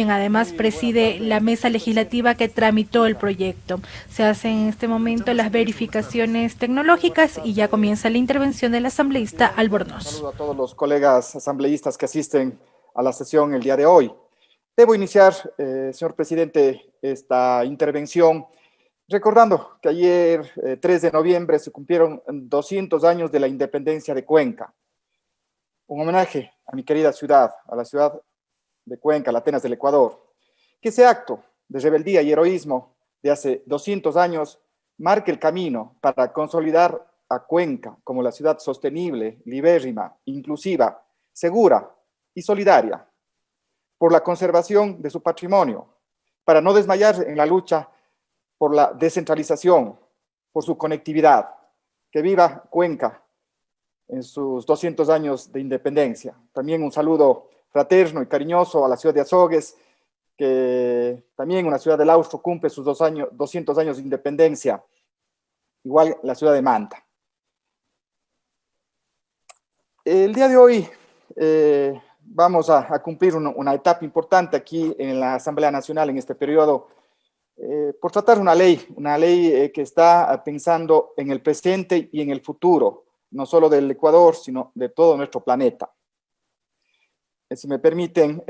quien además preside la mesa legislativa que tramitó el proyecto. Se hacen en este momento las verificaciones tecnológicas y ya comienza la intervención del asambleísta Un Albornoz. saludo a todos los colegas asambleístas que asisten a la sesión el día de hoy. Debo iniciar, señor presidente, esta intervención recordando que ayer, 3 de noviembre, se cumplieron 200 años de la independencia de Cuenca. Un homenaje a mi querida ciudad, a la ciudad de Cuenca, la Atenas del Ecuador. Que ese acto de rebeldía y heroísmo de hace 200 años marque el camino para consolidar a Cuenca como la ciudad sostenible, libérrima, inclusiva, segura y solidaria, por la conservación de su patrimonio, para no desmayar en la lucha por la descentralización, por su conectividad. Que viva Cuenca en sus 200 años de independencia. También un saludo fraterno y cariñoso a la ciudad de Azogues, que también una ciudad del Austro cumple sus 200 años de independencia, igual la ciudad de Manta. El día de hoy vamos a cumplir una etapa importante aquí en la Asamblea Nacional en este periodo, por tratar una ley que está pensando en el presente y en el futuro, no solo del Ecuador, sino de todo nuestro planeta. Si me permiten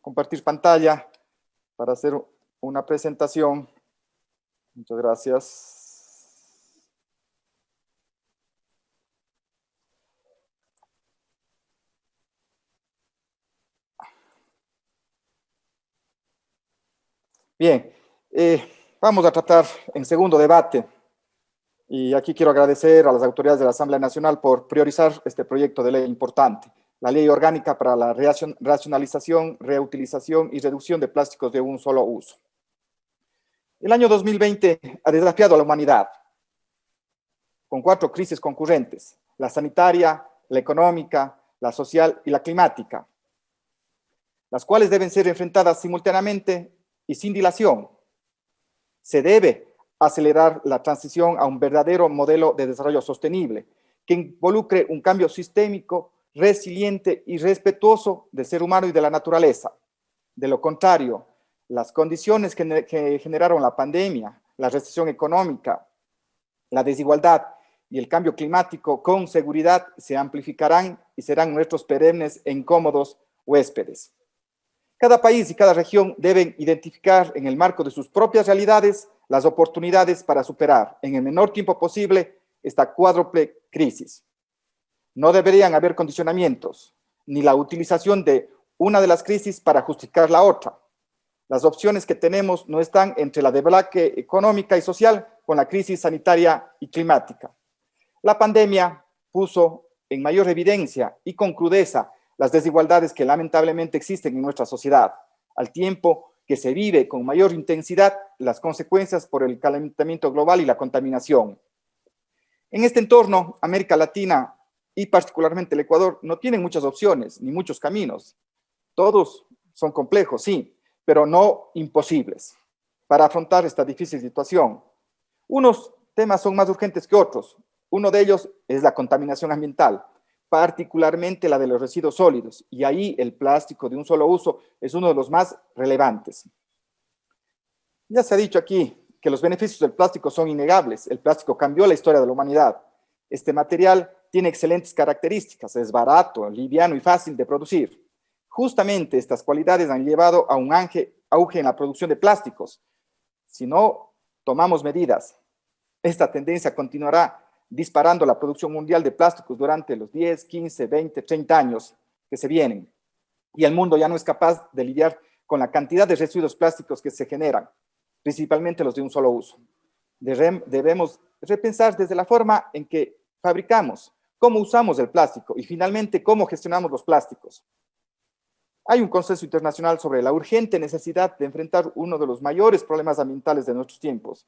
compartir pantalla para hacer una presentación. Muchas gracias. Bien, vamos a tratar en segundo debate. Y aquí quiero agradecer a las autoridades de la Asamblea Nacional por priorizar este proyecto de ley importante, la Ley Orgánica para la Racionalización, Reutilización y Reducción de Plásticos de un Solo Uso. El año 2020 ha desafiado a la humanidad con 4 crisis concurrentes: la sanitaria, la económica, la social y la climática, las cuales deben ser enfrentadas simultáneamente y sin dilación. Se debe acelerar la transición a un verdadero modelo de desarrollo sostenible que involucre un cambio sistémico, resiliente y respetuoso del ser humano y de la naturaleza. De lo contrario, las condiciones que generaron la pandemia, la recesión económica, la desigualdad y el cambio climático con seguridad se amplificarán y serán nuestros perennes e incómodos huéspedes. Cada país y cada región deben identificar en el marco de sus propias realidades las oportunidades para superar en el menor tiempo posible esta cuádruple crisis. No deberían haber condicionamientos, ni la utilización de una de las crisis para justificar la otra. Las opciones que tenemos no están entre la debacle económica y social con la crisis sanitaria y climática. La pandemia puso en mayor evidencia y con crudeza las desigualdades que lamentablemente existen en nuestra sociedad, al tiempo que se vive con mayor intensidad las consecuencias por el calentamiento global y la contaminación. En este entorno, América Latina y particularmente el Ecuador no tienen muchas opciones ni muchos caminos. Todos son complejos, sí, pero no imposibles para afrontar esta difícil situación. Unos temas son más urgentes que otros. Uno de ellos es la contaminación ambiental, particularmente la de los residuos sólidos, y ahí el plástico de un solo uso es uno de los más relevantes. Ya se ha dicho aquí que los beneficios del plástico son innegables. El plástico cambió la historia de la humanidad. Este material tiene excelentes características, es barato, liviano y fácil de producir. Justamente estas cualidades han llevado a un auge en la producción de plásticos. Si no tomamos medidas, esta tendencia continuará disparando la producción mundial de plásticos durante los 10, 15, 20, 30 años que se vienen. Y el mundo ya no es capaz de lidiar con la cantidad de residuos plásticos que se generan, principalmente los de un solo uso. Debemos repensar desde la forma en que fabricamos, cómo usamos el plástico y finalmente cómo gestionamos los plásticos. Hay un consenso internacional sobre la urgente necesidad de enfrentar uno de los mayores problemas ambientales de nuestros tiempos.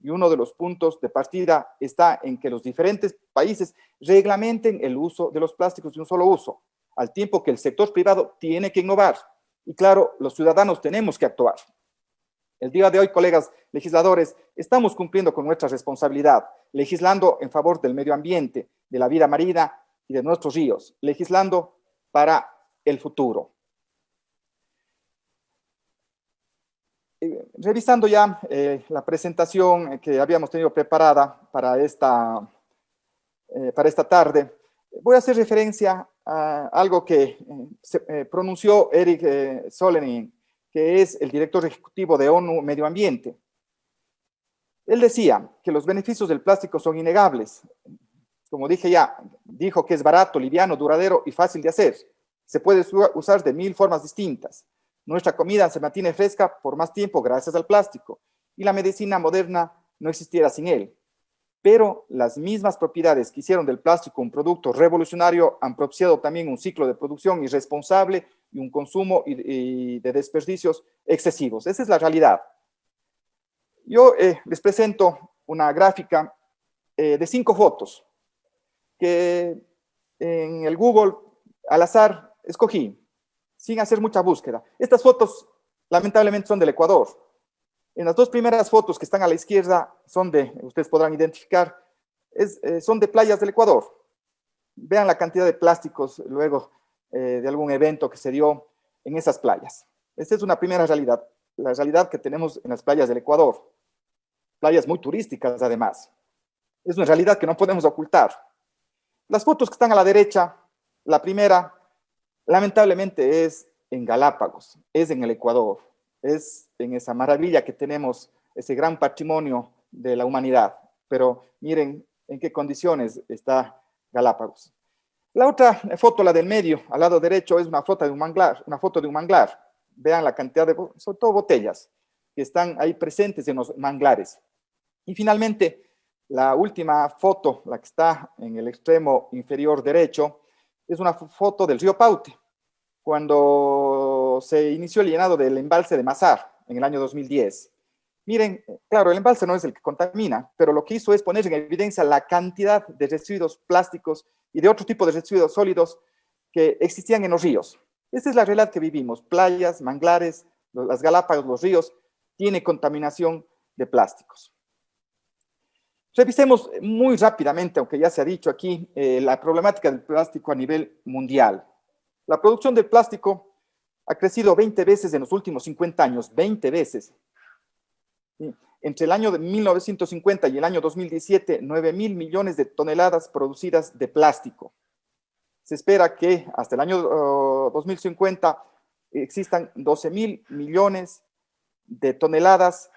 Y uno de los puntos de partida está en que los diferentes países reglamenten el uso de los plásticos de un solo uso, al tiempo que el sector privado tiene que innovar. Y claro, los ciudadanos tenemos que actuar. El día de hoy, colegas legisladores, estamos cumpliendo con nuestra responsabilidad, legislando en favor del medio ambiente, de la vida marina y de nuestros ríos, legislando para el futuro. revisando ya la presentación que habíamos tenido preparada para esta tarde, voy a hacer referencia a algo que pronunció Erik Solheim, que es el director ejecutivo de ONU Medio Ambiente. Él decía que los beneficios del plástico son innegables. Como dije ya, dijo que es barato, liviano, duradero y fácil de hacer. Se puede usar de 1000 formas distintas. Nuestra comida se mantiene fresca por más tiempo gracias al plástico y la medicina moderna no existiera sin él. Pero las mismas propiedades que hicieron del plástico un producto revolucionario han propiciado también un ciclo de producción irresponsable y un consumo de desperdicios excesivos. Esa es la realidad. Yo les presento una gráfica de 5 fotos que en el Google al azar escogí, sin hacer mucha búsqueda. Estas fotos lamentablemente son del Ecuador. En las 2 primeras fotos que están a la izquierda ustedes podrán identificar, son de playas del Ecuador. Vean la cantidad de plásticos luego de algún evento que se dio en esas playas. Esta es una primera realidad, la realidad que tenemos en las playas del Ecuador. Playas muy turísticas además. Es una realidad que no podemos ocultar. Las fotos que están a la derecha, la primera, lamentablemente es en Galápagos, es en el Ecuador, es en esa maravilla que tenemos, ese gran patrimonio de la humanidad. Pero miren en qué condiciones está Galápagos. La otra foto, la del medio, al lado derecho, es una foto de un manglar. Vean la cantidad de, sobre todo botellas, que están ahí presentes en los manglares. Y finalmente, la última foto, la que está en el extremo inferior derecho, es una foto del río Paute, cuando se inició el llenado del embalse de Mazar en el año 2010. Miren, claro, el embalse no es el que contamina, pero lo que hizo es poner en evidencia la cantidad de residuos plásticos y de otro tipo de residuos sólidos que existían en los ríos. Esta es la realidad que vivimos. Playas, manglares, las Galápagos, los ríos, tiene contaminación de plásticos. Revisemos muy rápidamente, aunque ya se ha dicho aquí, la problemática del plástico a nivel mundial. La producción del plástico ha crecido 20 veces en los últimos 50 años, 20 veces. Entre el año de 1950 y el año 2017, 9.000 millones de toneladas producidas de plástico. Se espera que hasta el año 2050 existan 12.000 millones de toneladas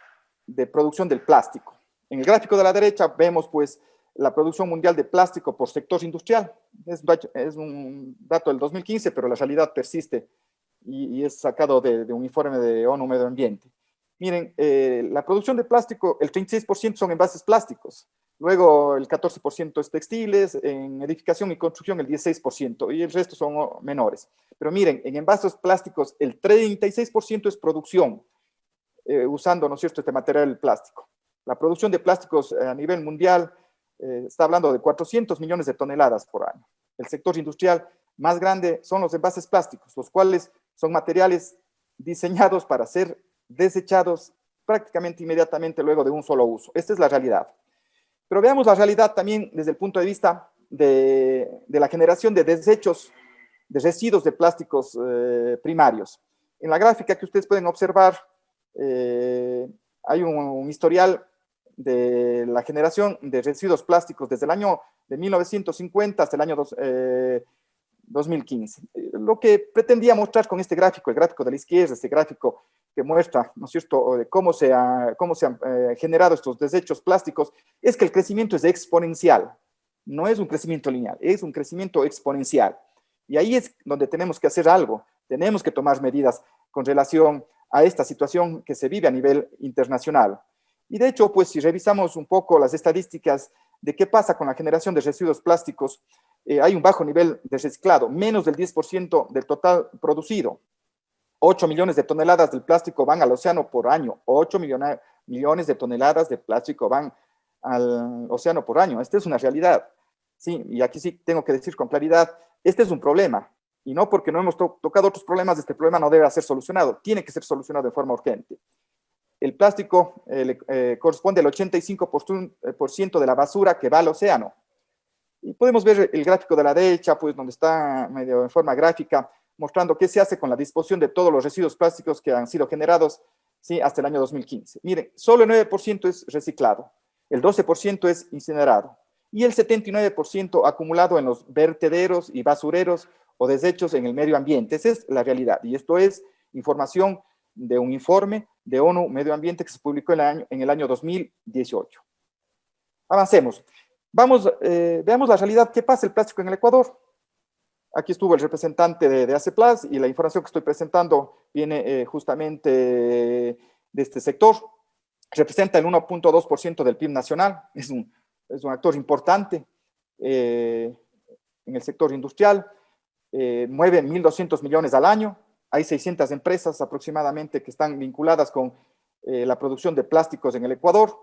de producción del plástico. En el gráfico de la derecha vemos pues la producción mundial de plástico por sector industrial. Es un dato del 2015, pero la realidad persiste y es sacado de un informe de ONU Medio Ambiente. Miren, la producción de plástico, el 36% son envases plásticos, luego el 14% es textiles, en edificación y construcción el 16% y el resto son menores. Pero miren, en envases plásticos el 36% es producción, usando, ¿no es cierto?, este material plástico. La producción de plásticos a nivel mundial está hablando de 400 millones de toneladas por año. El sector industrial más grande son los envases plásticos, los cuales son materiales diseñados para ser desechados prácticamente inmediatamente luego de un solo uso. Esta es la realidad. Pero veamos la realidad también desde el punto de vista de la generación de desechos, de residuos de plásticos primarios. En la gráfica que ustedes pueden observar, hay un historial de la generación de residuos plásticos desde el año de 1950 hasta el año 2015. Lo que pretendía mostrar con este gráfico, el gráfico de la izquierda, este gráfico que muestra, ¿no es cierto?, cómo se han generado estos desechos plásticos, es que el crecimiento es exponencial. No es un crecimiento lineal, es un crecimiento exponencial. Y ahí es donde tenemos que hacer algo, tenemos que tomar medidas con relación a esta situación que se vive a nivel internacional. Y de hecho, pues si revisamos un poco las estadísticas de qué pasa con la generación de residuos plásticos, hay un bajo nivel de reciclado, menos del 10% del total producido. 8 millones de toneladas del plástico van al océano por año, 8 millones de toneladas de plástico van al océano por año. Esta es una realidad. Sí, y aquí sí tengo que decir con claridad, este es un problema, y no porque no hemos tocado otros problemas, este problema no debe ser solucionado, tiene que ser solucionado de forma urgente. El plástico corresponde al 85% de la basura que va al océano. Y podemos ver el gráfico de la derecha, pues donde está medio en forma gráfica, mostrando qué se hace con la disposición de todos los residuos plásticos que han sido generados ¿sí? Hasta el año 2015. Miren, solo el 9% es reciclado, el 12% es incinerado y el 79% acumulado en los vertederos y basureros o desechos en el medio ambiente. Esa es la realidad y esto es información de un informe de ONU Medio Ambiente que se publicó en el año 2018. Avancemos. Veamos la realidad. ¿Qué pasa el plástico en el Ecuador? Aquí estuvo el representante de ACEPLAS y la información que estoy presentando viene justamente de este sector. Representa el 1.2% del PIB nacional. Es un actor importante en el sector industrial. Mueve 1.200 millones al año. Hay 600 empresas aproximadamente que están vinculadas con la producción de plásticos en el Ecuador.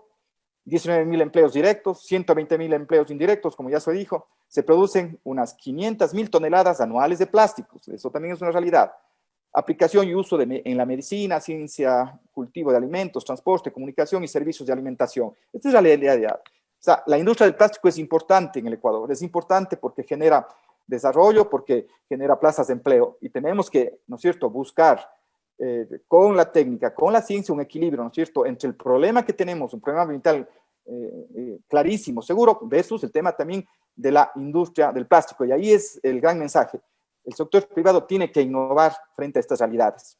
19.000 empleos directos, 120.000 empleos indirectos, como ya se dijo. Se producen unas 500.000 toneladas anuales de plásticos. Eso también es una realidad. Aplicación y uso en la medicina, ciencia, cultivo de alimentos, transporte, comunicación y servicios de alimentación. Esta es la realidad. O sea, la industria del plástico es importante en el Ecuador. Es importante porque genera desarrollo, porque genera plazas de empleo. Y tenemos que, ¿no es cierto?, buscar con la técnica, con la ciencia, un equilibrio, ¿no es cierto?, entre el problema que tenemos, un problema ambiental clarísimo, seguro, versus el tema también de la industria del plástico. Y ahí es el gran mensaje. El sector privado tiene que innovar frente a estas realidades.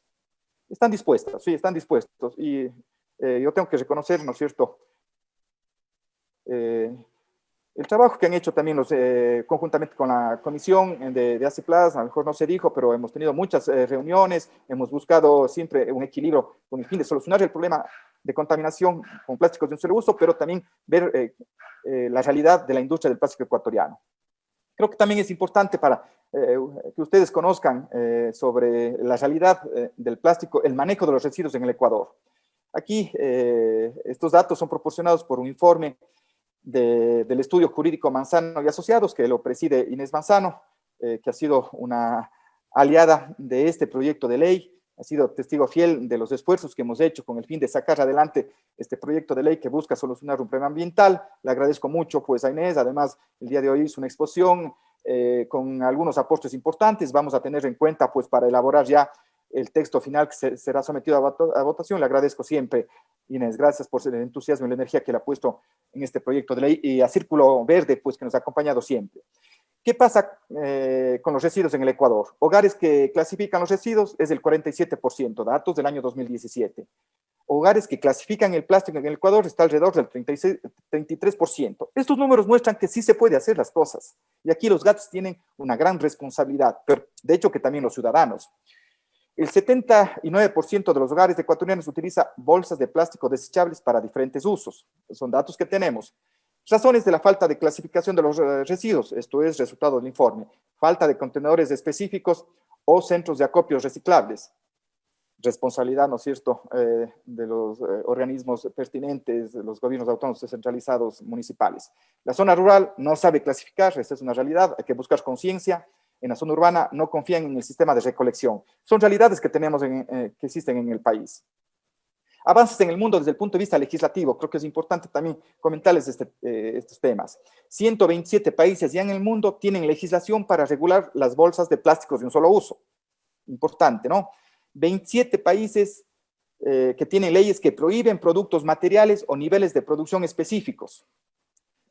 Están dispuestos, sí, están dispuestos. Y yo tengo que reconocer, ¿no es cierto?, el trabajo que han hecho también conjuntamente con la comisión de ACEPLAS, a lo mejor no se dijo, pero hemos tenido muchas reuniones, hemos buscado siempre un equilibrio con el fin de solucionar el problema de contaminación con plásticos de un solo uso, pero también ver la realidad de la industria del plástico ecuatoriano. Creo que también es importante para que ustedes conozcan sobre la realidad del plástico, el manejo de los residuos en el Ecuador. Aquí estos datos son proporcionados por un informe del estudio jurídico Manzano y Asociados, que lo preside Inés Manzano, que ha sido una aliada de este proyecto de ley, ha sido testigo fiel de los esfuerzos que hemos hecho con el fin de sacar adelante este proyecto de ley que busca solucionar un problema ambiental. Le agradezco mucho pues a Inés, además el día de hoy hizo una exposición con algunos aportes importantes. Vamos a tener en cuenta pues para elaborar ya el texto final que será sometido a votación. Le agradezco siempre, Inés, gracias por el entusiasmo y la energía que le ha puesto en este proyecto de ley y a Círculo Verde, pues que nos ha acompañado siempre. ¿Qué pasa con los residuos en el Ecuador? Hogares que clasifican los residuos es el 47%, datos del año 2017. Hogares que clasifican el plástico en el Ecuador está alrededor del 33%. Estos números muestran que sí se puede hacer las cosas. Y aquí los gatos tienen una gran responsabilidad, pero de hecho que también los ciudadanos. El 79% de los hogares ecuatorianos utiliza bolsas de plástico desechables para diferentes usos. Son datos que tenemos. Razones de la falta de clasificación de los residuos. Esto es resultado del informe. Falta de contenedores específicos o centros de acopios reciclables. Responsabilidad, ¿no es cierto?, de los organismos pertinentes, de los gobiernos autónomos descentralizados municipales. La zona rural no sabe clasificar, esta es una realidad, hay que buscar conciencia. En la zona urbana no confían en el sistema de recolección. Son realidades que tenemos, que existen en el país. Avances en el mundo desde el punto de vista legislativo. Creo que es importante también comentarles estos temas. 127 países ya en el mundo tienen legislación para regular las bolsas de plásticos de un solo uso. Importante, ¿no? 27 países que tienen leyes que prohíben productos materiales o niveles de producción específicos.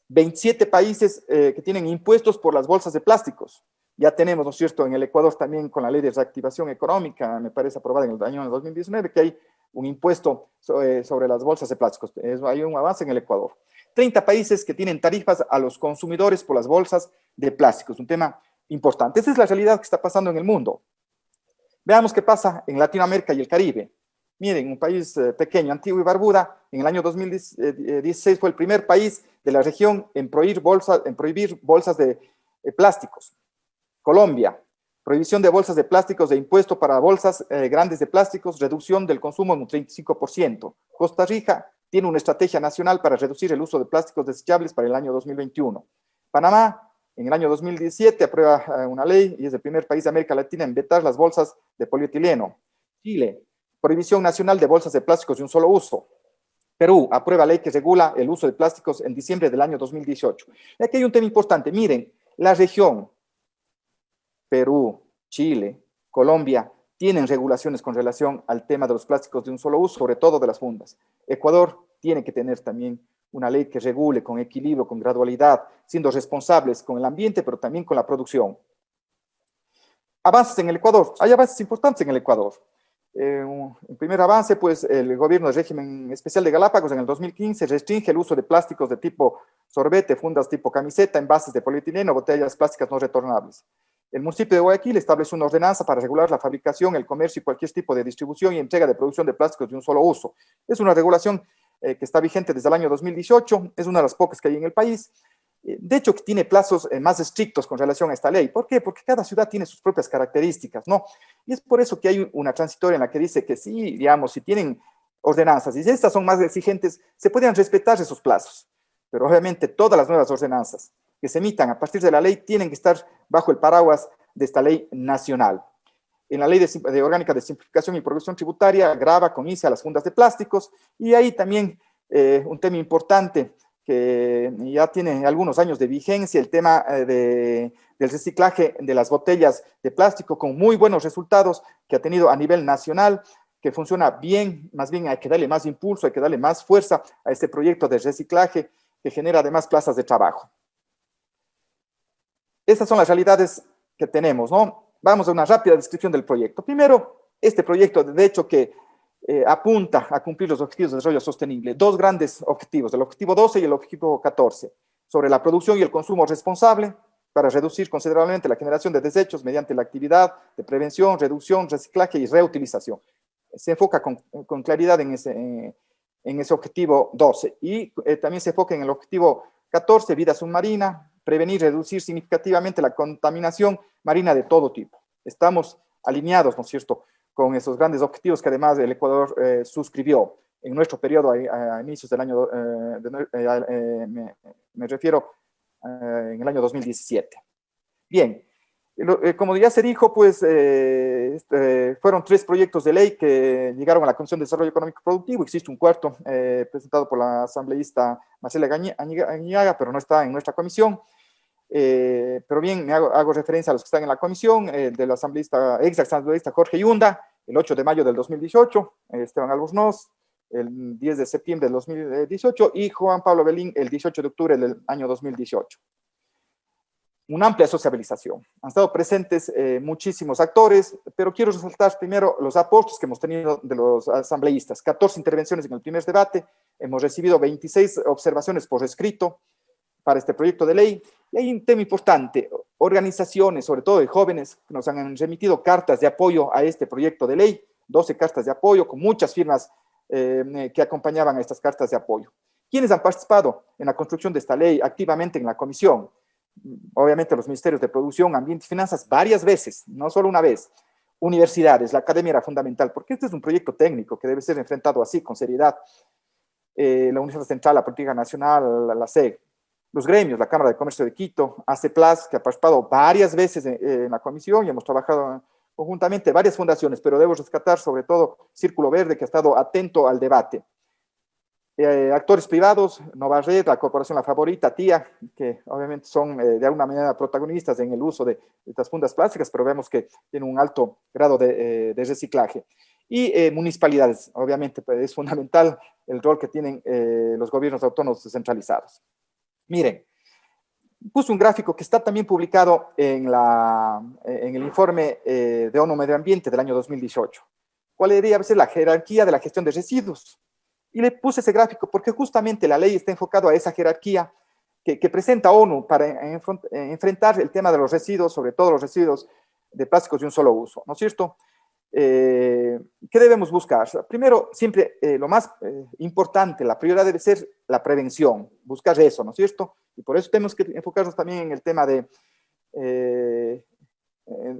27 países que tienen impuestos por las bolsas de plásticos. Ya tenemos, ¿no es cierto?, en el Ecuador también con la ley de reactivación económica, me parece aprobada en el año 2019, que hay un impuesto sobre las bolsas de plásticos. Hay un avance en el Ecuador. 30 países que tienen tarifas a los consumidores por las bolsas de plásticos, un tema importante. Esa es la realidad que está pasando en el mundo. Veamos qué pasa en Latinoamérica y el Caribe. Miren, un país pequeño, Antigua y Barbuda, en el año 2016 fue el primer país de la región en prohibir bolsas de plásticos. Colombia, prohibición de bolsas de plásticos de impuesto para bolsas grandes de plásticos, reducción del consumo en un 35%. Costa Rica tiene una estrategia nacional para reducir el uso de plásticos desechables para el año 2021. Panamá, en el año 2017, aprueba una ley y es el primer país de América Latina en vetar las bolsas de polietileno. Chile, prohibición nacional de bolsas de plásticos de un solo uso. Perú aprueba ley que regula el uso de plásticos en diciembre del año 2018. Y aquí hay un tema importante. Miren, la región Perú, Chile, Colombia, tienen regulaciones con relación al tema de los plásticos de un solo uso, sobre todo de las fundas. Ecuador tiene que tener también una ley que regule con equilibrio, con gradualidad, siendo responsables con el ambiente, pero también con la producción. Avances en el Ecuador. Hay avances importantes en el Ecuador. Un primer avance, pues el gobierno del régimen especial de Galápagos en el 2015 restringe el uso de plásticos de tipo sorbete, fundas tipo camiseta, envases de polietileno, botellas plásticas no retornables. El municipio de Guayaquil establece una ordenanza para regular la fabricación, el comercio y cualquier tipo de distribución y entrega de producción de plásticos de un solo uso. Es una regulación que está vigente desde el año 2018, es una de las pocas que hay en el país. De hecho, que tiene plazos más estrictos con relación a esta ley. ¿Por qué? Porque cada ciudad tiene sus propias características, ¿no? Y es por eso que hay una transitoria en la que dice que sí, digamos, si tienen ordenanzas y si estas son más exigentes, se podrían respetar esos plazos. Pero obviamente todas las nuevas ordenanzas que se emitan a partir de la ley tienen que estar bajo el paraguas de esta ley nacional. En la ley de orgánica de simplificación y progresión tributaria grava con ICE a las fundas de plásticos y ahí también un tema importante que ya tiene algunos años de vigencia, el tema del reciclaje de las botellas de plástico con muy buenos resultados que ha tenido a nivel nacional, que funciona bien, más bien hay que darle más impulso, hay que darle más fuerza a este proyecto de reciclaje que genera además plazas de trabajo. Estas son las realidades que tenemos, ¿no? Vamos a una rápida descripción del proyecto. Primero, este proyecto, de hecho, que apunta a cumplir los objetivos de desarrollo sostenible. Dos grandes objetivos, el objetivo 12 y el objetivo 14, sobre la producción y el consumo responsable para reducir considerablemente la generación de desechos mediante la actividad de prevención, reducción, reciclaje y reutilización. Se enfoca con claridad en ese objetivo 12 y también se enfoca en el objetivo 14, vida submarina, prevenir y reducir significativamente la contaminación marina de todo tipo. Estamos alineados, ¿no es cierto?, con esos grandes objetivos que además el Ecuador suscribió en nuestro periodo a inicios del año, me refiero en el año 2017. Bien, como ya se dijo, pues fueron 3 proyectos de ley que llegaron a la Comisión de Desarrollo Económico y Productivo. Existe un cuarto presentado por la asambleísta Marcela Añaga, pero no está en nuestra comisión. Pero bien, hago referencia a los que están en la comisión, del asambleísta, ex asambleísta Jorge Yunda, el 8 de mayo del 2018, Esteban Albornoz, el 10 de septiembre del 2018, y Juan Pablo Belín, el 18 de octubre del año 2018. Una amplia sociabilización. Han estado presentes muchísimos actores, pero quiero resaltar primero los aportes que hemos tenido de los asambleístas. 14 intervenciones en el primer debate, hemos recibido 26 observaciones por escrito para este proyecto de ley. Y hay un tema importante, organizaciones, sobre todo de jóvenes, que nos han remitido cartas de apoyo a este proyecto de ley, 12 cartas de apoyo con muchas firmas que acompañaban a estas cartas de apoyo. ¿Quiénes han participado en la construcción de esta ley activamente en la comisión? Obviamente los ministerios de Producción, Ambiente y Finanzas varias veces, no solo una vez. Universidades, la academia era fundamental, porque este es un proyecto técnico que debe ser enfrentado así, con seriedad. La Universidad Central, la Política Nacional, la SEG. Los gremios, la Cámara de Comercio de Quito, ACEPLAS, que ha participado varias veces en la comisión y hemos trabajado conjuntamente, varias fundaciones, pero debo rescatar sobre todo Círculo Verde, que ha estado atento al debate. Actores privados, Novarred, la Corporación La Favorita, TIA, que obviamente son de alguna manera protagonistas en el uso de estas fundas plásticas, pero vemos que tienen un alto grado de reciclaje. Y municipalidades, obviamente pues, es fundamental el rol que tienen los gobiernos autónomos descentralizados. Miren, puse un gráfico que está también publicado en el informe de ONU Medio Ambiente del año 2018. ¿Cuál debería ser la jerarquía de la gestión de residuos? Y le puse ese gráfico porque justamente la ley está enfocada a esa jerarquía que presenta ONU para enfrentar el tema de los residuos, sobre todo los residuos de plásticos de un solo uso, ¿no es cierto? ¿Qué debemos buscar? Primero, siempre lo más importante, la prioridad debe ser la prevención, buscar eso, ¿no es cierto? Y por eso tenemos que enfocarnos también en el tema de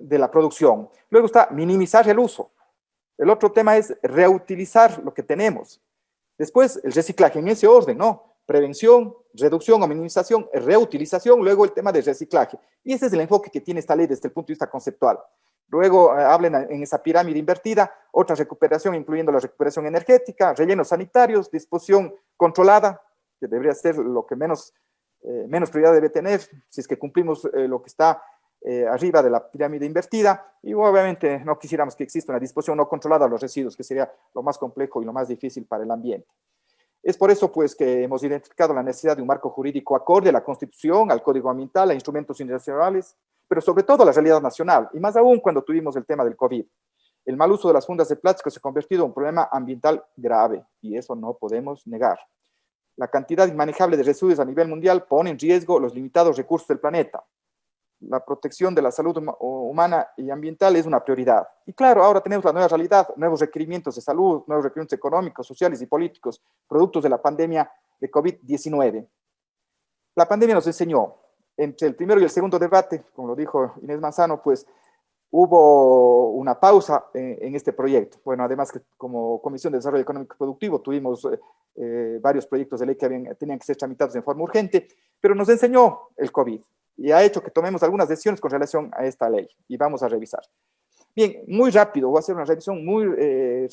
la producción. Luego está minimizar el uso. El otro tema es reutilizar lo que tenemos. Después, el reciclaje en ese orden, ¿no? Prevención, reducción o minimización, reutilización, luego el tema de reciclaje. Y ese es el enfoque que tiene esta ley desde el punto de vista conceptual. Luego hablen en esa pirámide invertida, otra recuperación, incluyendo la recuperación energética, rellenos sanitarios, disposición controlada, que debería ser lo que menos prioridad debe tener, si es que cumplimos lo que está arriba de la pirámide invertida, y obviamente no quisiéramos que exista una disposición no controlada de los residuos, que sería lo más complejo y lo más difícil para el ambiente. Es por eso pues que hemos identificado la necesidad de un marco jurídico acorde a la Constitución, al Código Ambiental, a instrumentos internacionales, pero sobre todo a la realidad nacional, y más aún cuando tuvimos el tema del COVID. El mal uso de las fundas de plástico se ha convertido en un problema ambiental grave, y eso no podemos negar. La cantidad inmanejable de residuos a nivel mundial pone en riesgo los limitados recursos del planeta. La protección de la salud humana y ambiental es una prioridad. Y claro, ahora tenemos la nueva realidad, nuevos requerimientos de salud, nuevos requerimientos económicos, sociales y políticos, productos de la pandemia de COVID-19. La pandemia nos enseñó, entre el primero y el segundo debate, como lo dijo Inés Manzano, pues hubo una pausa en este proyecto. Bueno, además que como Comisión de Desarrollo Económico y Productivo tuvimos varios proyectos de ley que tenían que ser tramitados en forma urgente, pero nos enseñó el COVID y ha hecho que tomemos algunas decisiones con relación a esta ley y vamos a revisar. Bien, muy rápido, voy a hacer una revisión muy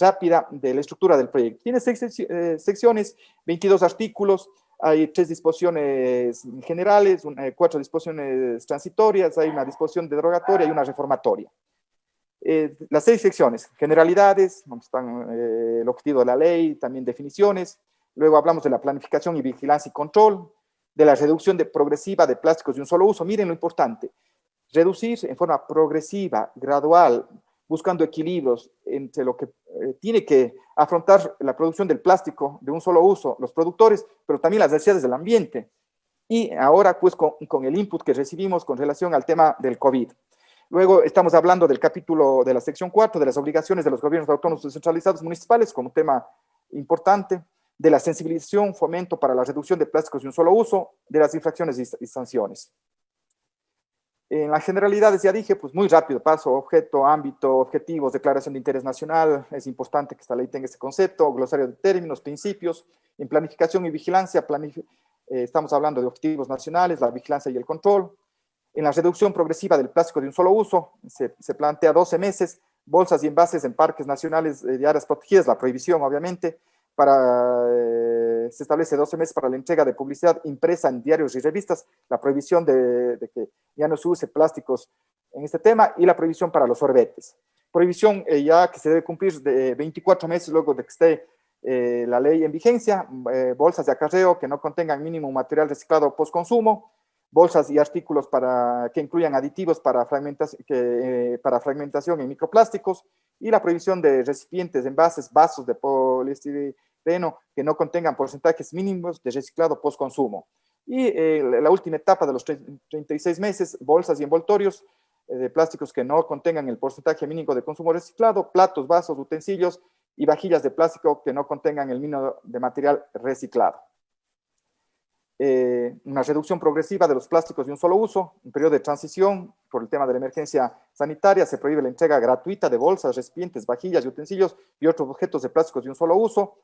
rápida de la estructura del proyecto. Tiene 6 secciones, 22 artículos, hay 3 disposiciones generales, 4 disposiciones transitorias, hay una disposición derogatoria y una reformatoria. Las 6 secciones, generalidades, donde están el objetivo de la ley, también definiciones, luego hablamos de la planificación y vigilancia y control, de la reducción progresiva de plásticos de un solo uso. Miren lo importante, reducir en forma progresiva, gradual, buscando equilibrios entre lo que tiene que afrontar la producción del plástico de un solo uso, los productores, pero también las necesidades del ambiente. Y ahora, pues, con el input que recibimos con relación al tema del COVID. Luego estamos hablando del capítulo de la sección 4, de las obligaciones de los gobiernos autónomos descentralizados municipales, como tema importante, de la sensibilización, fomento para la reducción de plásticos de un solo uso, de las infracciones y sanciones. En las generalidades ya dije, pues muy rápido, paso, objeto, ámbito, objetivos, declaración de interés nacional, es importante que esta ley tenga ese concepto, glosario de términos, principios, en planificación y vigilancia, estamos hablando de objetivos nacionales, la vigilancia y el control. En la reducción progresiva del plástico de un solo uso, se plantea 12 meses, bolsas y envases en parques nacionales de áreas protegidas, la prohibición obviamente, se establece 12 meses para la entrega de publicidad impresa en diarios y revistas, la prohibición de que ya no se use plásticos en este tema y la prohibición para los sorbetes. Prohibición ya que se debe cumplir de 24 meses luego de que esté la ley en vigencia, bolsas de acarreo que no contengan mínimo material reciclado post-consumo, bolsas y artículos que incluyan aditivos para fragmentación en microplásticos y la prohibición de recipientes, envases, vasos de poliestireno que no contengan porcentajes mínimos de reciclado post-consumo. Y la última etapa de los 36 meses, bolsas y envoltorios de plásticos que no contengan el porcentaje mínimo de consumo reciclado, platos, vasos, utensilios y vajillas de plástico que no contengan el mínimo de material reciclado. Una reducción progresiva de los plásticos de un solo uso, un periodo de transición por el tema de la emergencia sanitaria, se prohíbe la entrega gratuita de bolsas, recipientes, vajillas y utensilios y otros objetos de plásticos de un solo uso.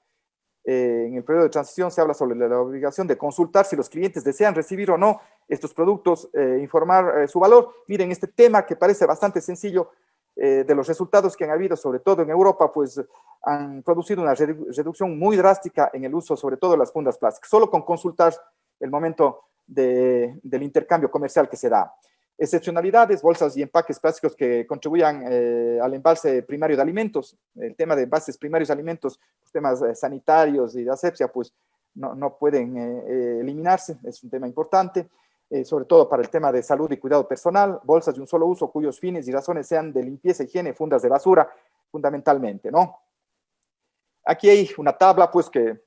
En el periodo de transición se habla sobre la obligación de consultar si los clientes desean recibir o no estos productos, informar su valor. Miren, este tema que parece bastante sencillo, de los resultados que han habido, sobre todo en Europa, pues han producido una reducción muy drástica en el uso, sobre todo de las fundas plásticas, solo con consultar el momento del intercambio comercial que se da. Excepcionalidades, bolsas y empaques plásticos que contribuyan al embalse primario de alimentos. El tema de envases primarios de alimentos, los temas sanitarios y de asepsia, pues no pueden eliminarse, es un tema importante, sobre todo para el tema de salud y cuidado personal, bolsas de un solo uso cuyos fines y razones sean de limpieza, higiene, fundas de basura, fundamentalmente, ¿no? Aquí hay una tabla, pues que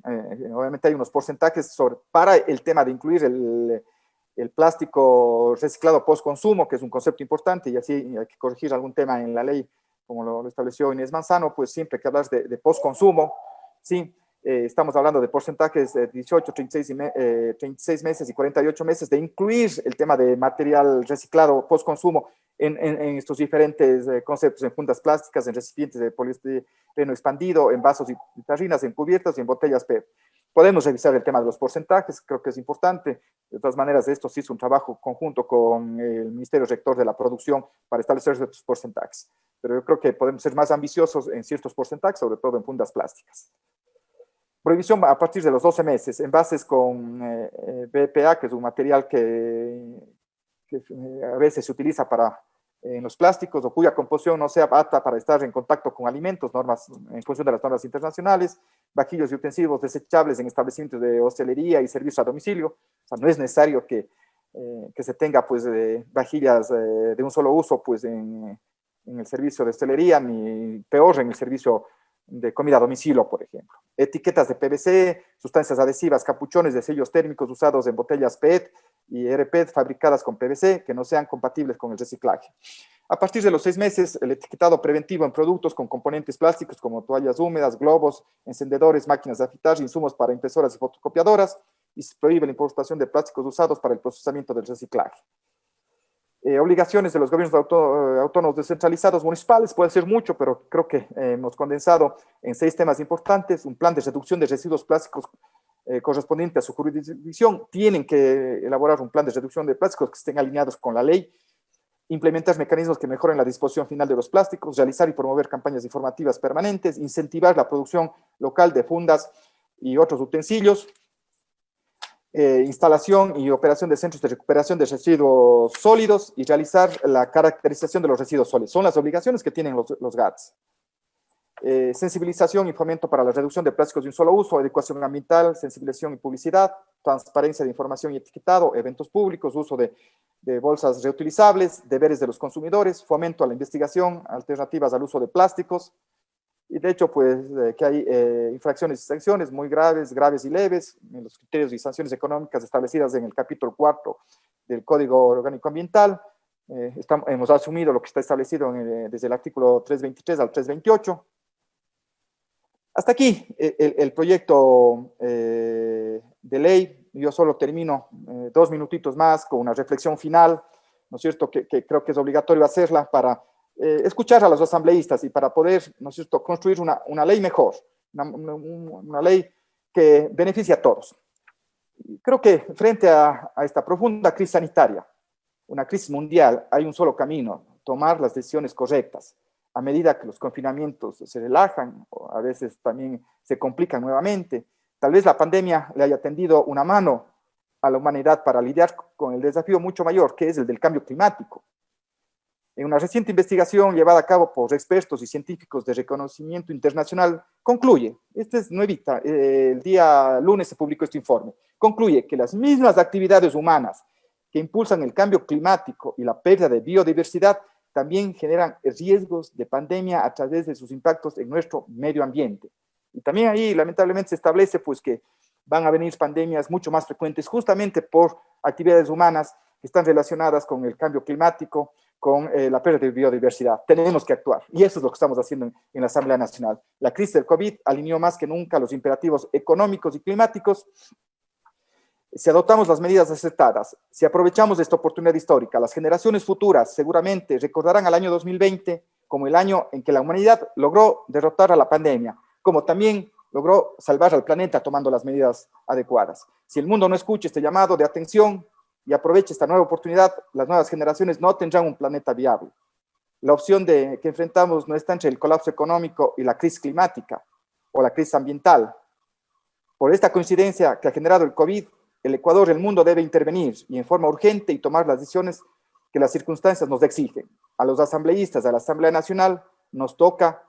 obviamente hay unos porcentajes para el tema de incluir el plástico reciclado post-consumo, que es un concepto importante, y así hay que corregir algún tema en la ley, como lo estableció Inés Manzano, pues siempre que hablas de post-consumo, ¿sí? Estamos hablando de porcentajes de 18, 36 meses y 48 meses, de incluir el tema de material reciclado post-consumo en estos diferentes conceptos, en fundas plásticas, en recipientes de poliestireno expandido, en vasos y tarrinas, en cubiertas y en botellas PET. Podemos revisar el tema de los porcentajes, creo que es importante. De todas maneras, esto sí es un trabajo conjunto con el Ministerio Rector de la Producción para establecer estos porcentajes. Pero yo creo que podemos ser más ambiciosos en ciertos porcentajes, sobre todo en fundas plásticas. Prohibición a partir de los 12 meses, envases con BPA, que es un material que a veces se utiliza en los plásticos o cuya composición no sea apta para estar en contacto con alimentos, en función de las normas internacionales, vajillas y utensilios desechables en establecimientos de hostelería y servicios a domicilio. O sea, no es necesario que se tenga pues, vajillas de un solo uso pues, en el servicio de hostelería, ni peor en el servicio de comida a domicilio, por ejemplo. Etiquetas de PVC, sustancias adhesivas, capuchones de sellos térmicos usados en botellas PET y RPET fabricadas con PVC que no sean compatibles con el reciclaje. A partir de los 6 meses, el etiquetado preventivo en productos con componentes plásticos como toallas húmedas, globos, encendedores, máquinas de afitar, insumos para impresoras y fotocopiadoras, y se prohíbe la importación de plásticos usados para el procesamiento del reciclaje. Obligaciones de los gobiernos autónomos descentralizados municipales, puede ser mucho, pero creo que hemos condensado en 6 temas importantes. Un plan de reducción de residuos plásticos correspondiente a su jurisdicción. Tienen que elaborar un plan de reducción de plásticos que estén alineados con la ley, implementar mecanismos que mejoren la disposición final de los plásticos, realizar y promover campañas informativas permanentes, incentivar la producción local de fundas y otros utensilios, instalación y operación de centros de recuperación de residuos sólidos y realizar la caracterización de los residuos sólidos. Son las obligaciones que tienen los GATS. Sensibilización y fomento para la reducción de plásticos de un solo uso, educación ambiental, sensibilización y publicidad, transparencia de información y etiquetado, eventos públicos, uso de bolsas reutilizables, deberes de los consumidores, fomento a la investigación, alternativas al uso de plásticos. Y de hecho, pues, que hay infracciones y sanciones muy graves, graves y leves, en los criterios y sanciones económicas establecidas en el capítulo 4 del Código Orgánico Ambiental. Hemos asumido lo que está establecido desde el artículo 323 al 328. Hasta aquí el proyecto de ley. Yo solo termino 2 minutitos más con una reflexión final, ¿no es cierto?, que creo que es obligatorio hacerla para escuchar a los asambleístas y para poder, ¿no es cierto?, construir una ley mejor, una ley que beneficie a todos. Creo que frente a esta profunda crisis sanitaria, una crisis mundial, hay un solo camino: tomar las decisiones correctas. A medida que los confinamientos se relajan, o a veces también se complican nuevamente, tal vez la pandemia le haya tendido una mano a la humanidad para lidiar con el desafío mucho mayor, que es el del cambio climático. En una reciente investigación llevada a cabo por expertos y científicos de reconocimiento internacional, concluye, este es nuevita, el día lunes se publicó este informe, concluye que las mismas actividades humanas que impulsan el cambio climático y la pérdida de biodiversidad también generan riesgos de pandemia a través de sus impactos en nuestro medio ambiente. Y también ahí, lamentablemente, se establece pues, que van a venir pandemias mucho más frecuentes justamente por actividades humanas que están relacionadas con el cambio climático, con la pérdida de biodiversidad. Tenemos que actuar, y eso es lo que estamos haciendo en la Asamblea Nacional. La crisis del COVID alineó más que nunca los imperativos económicos y climáticos. Si adoptamos las medidas acertadas, si aprovechamos esta oportunidad histórica, las generaciones futuras seguramente recordarán al año 2020 como el año en que la humanidad logró derrotar a la pandemia, como también logró salvar al planeta tomando las medidas adecuadas. Si el mundo no escucha este llamado de atención y aprovecha esta nueva oportunidad, las nuevas generaciones no tendrán un planeta viable. La opción que enfrentamos no está entre el colapso económico y la crisis climática o la crisis ambiental. Por esta coincidencia que ha generado el COVID, el Ecuador y el mundo debe intervenir y en forma urgente y tomar las decisiones que las circunstancias nos exigen. A los asambleístas de la Asamblea Nacional nos toca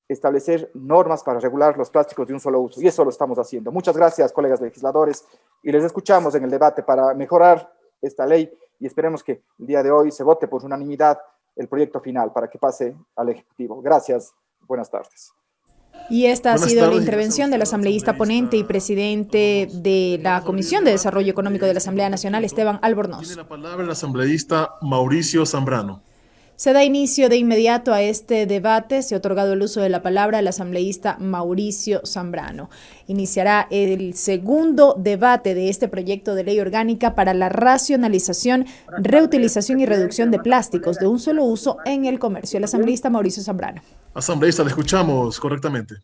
establecer normas para regular los plásticos de un solo uso, y eso lo estamos haciendo. Muchas gracias, colegas legisladores, y les escuchamos en el debate para mejorar esta ley, y esperemos que el día de hoy se vote por unanimidad el proyecto final para que pase al Ejecutivo. Gracias, buenas tardes. Y esta ha sido la intervención del asambleísta ponente y presidente de la Comisión de Desarrollo Económico de la Asamblea Nacional, Esteban Albornoz. Tiene la palabra el asambleísta Mauricio Zambrano. Se da inicio de inmediato a este debate. Se ha otorgado el uso de la palabra al asambleísta Mauricio Zambrano. Iniciará el segundo debate de este proyecto de ley orgánica para la racionalización, reutilización y reducción de plásticos de un solo uso en el comercio. El asambleísta Mauricio Zambrano. Asambleísta, le escuchamos correctamente.